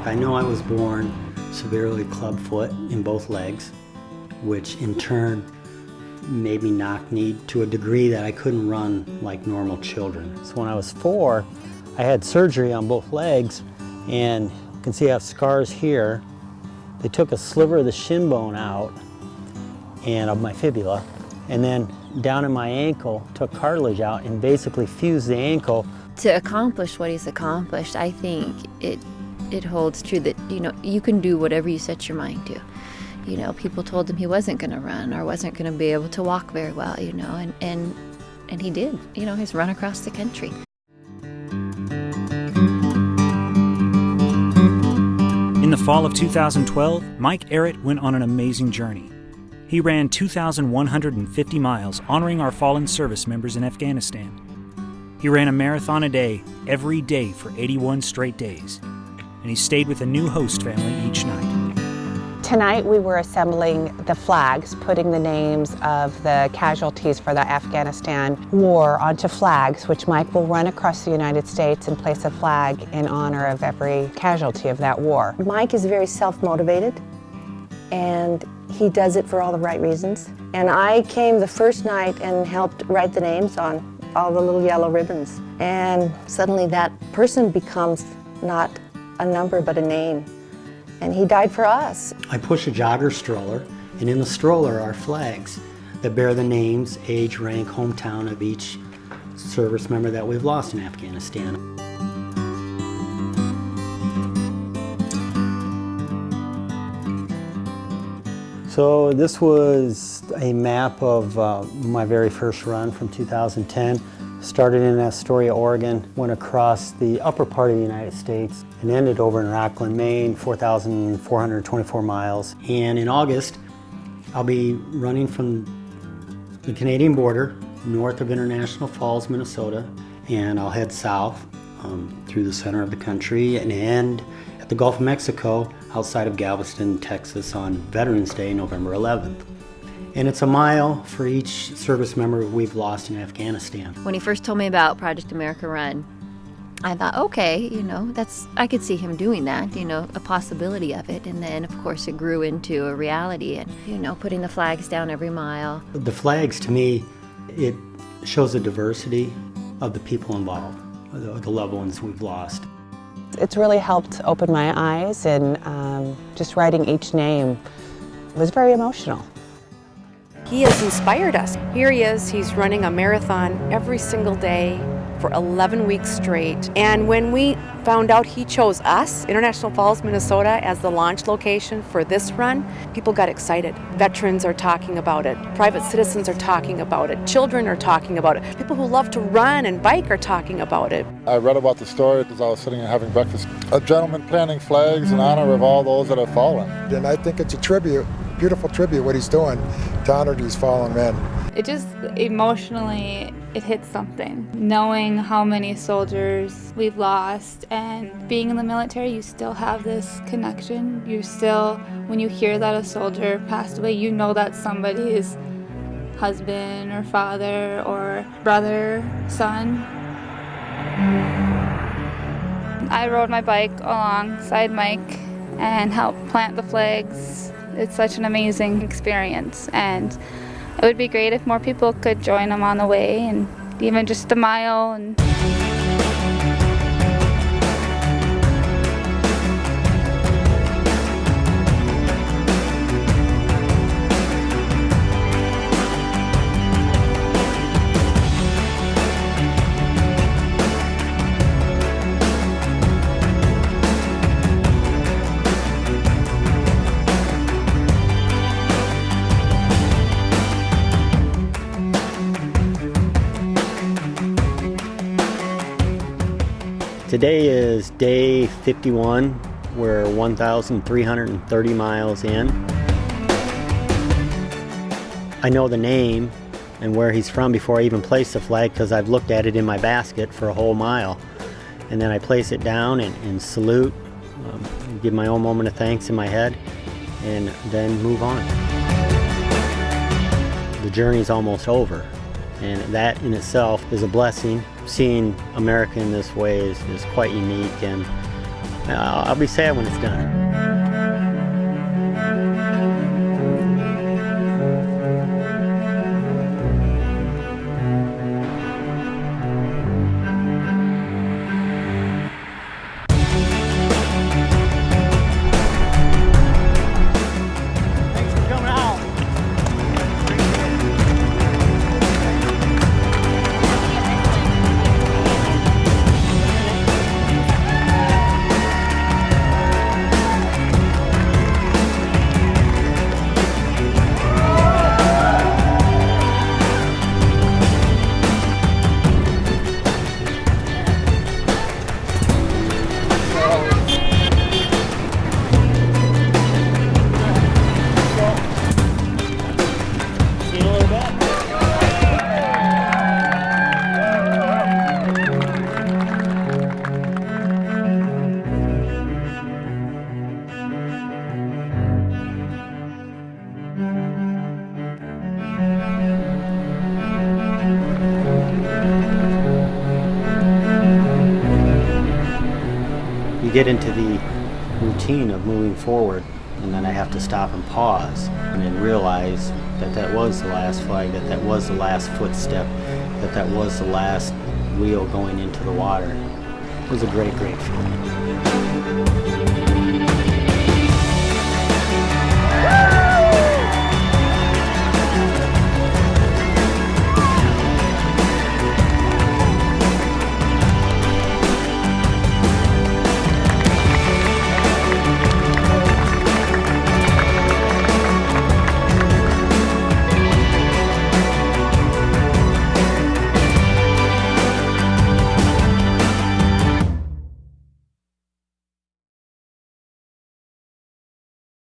I know I was born severely clubfoot in both legs, which in turn made me knock-kneed to a degree that I couldn't run like normal children. So when I was 4, I had surgery on both legs, and you can see I have scars here. They took a sliver of the shin bone out and of my fibula, and then down in my ankle took cartilage out and basically fused the ankle. To accomplish what he's accomplished, I think it holds true that, you can do whatever you set your mind to. People told him he wasn't going to run or wasn't going to be able to walk very well, and he did. He's run across the country. In the fall of 2012, Mike Ehredt went on an amazing journey. He ran 2,150 miles honoring our fallen service members in Afghanistan. He ran a marathon a day, every day for 81 straight days. And he stayed with a new host family each night. Tonight we were assembling the flags, putting the names of the casualties for the Afghanistan war onto flags, which Mike will run across the United States and place a flag in honor of every casualty of that war. Mike is very self-motivated, and he does it for all the right reasons. And I came the first night and helped write the names on all the little yellow ribbons. And suddenly that person becomes not a number but a name. And he died for us. I push a jogger stroller, and in the stroller are flags that bear the names, age, rank, hometown of each service member that we've lost in Afghanistan. So this was a map of my very first run from 2010. Started in Astoria, Oregon, went across the upper part of the United States and ended over in Rockland, Maine, 4,424 miles. And in August, I'll be running from the Canadian border, north of International Falls, Minnesota, and I'll head south through the center of the country and end at the Gulf of Mexico outside of Galveston, Texas on Veterans Day, November 11th. And it's a mile for each service member we've lost in Afghanistan. When he first told me about Project America Run, I thought, okay, I could see him doing that, a possibility of it. And then, of course, it grew into a reality and, putting the flags down every mile. The flags, to me, it shows the diversity of the people involved, the loved ones we've lost. It's really helped open my eyes, and just writing each name was very emotional. He has inspired us. Here he is, he's running a marathon every single day for 11 weeks straight. And when we found out he chose us, International Falls, Minnesota, as the launch location for this run, people got excited. Veterans are talking about it. Private citizens are talking about it. Children are talking about it. People who love to run and bike are talking about it. I read about the story as I was sitting and having breakfast. A gentleman planting flags in honor of all those that have fallen. And I think it's a tribute, beautiful tribute, what he's doing to honor these fallen men. It just emotionally, it hits something. Knowing how many soldiers we've lost, and being in the military, you still have this connection. You still, when you hear that a soldier passed away, you know that somebody's husband or father or brother, son. I rode my bike alongside Mike and helped plant the flags. It's such an amazing experience, and it would be great if more people could join him on the way, and even just a mile. And Today is day 51. We're 1,330 miles in. I know the name and where he's from before I even place the flag because I've looked at it in my basket for a whole mile. And then I place it down and salute, give my own moment of thanks in my head, and then move on. The journey's almost over, and that in itself is a blessing. Seeing America in this way is quite unique, and I'll be sad when it's done. You get into the routine of moving forward, and then I have to stop and pause and then realize that that was the last flag, that that was the last footstep, that that was the last wheel going into the water. It was a great, great feeling.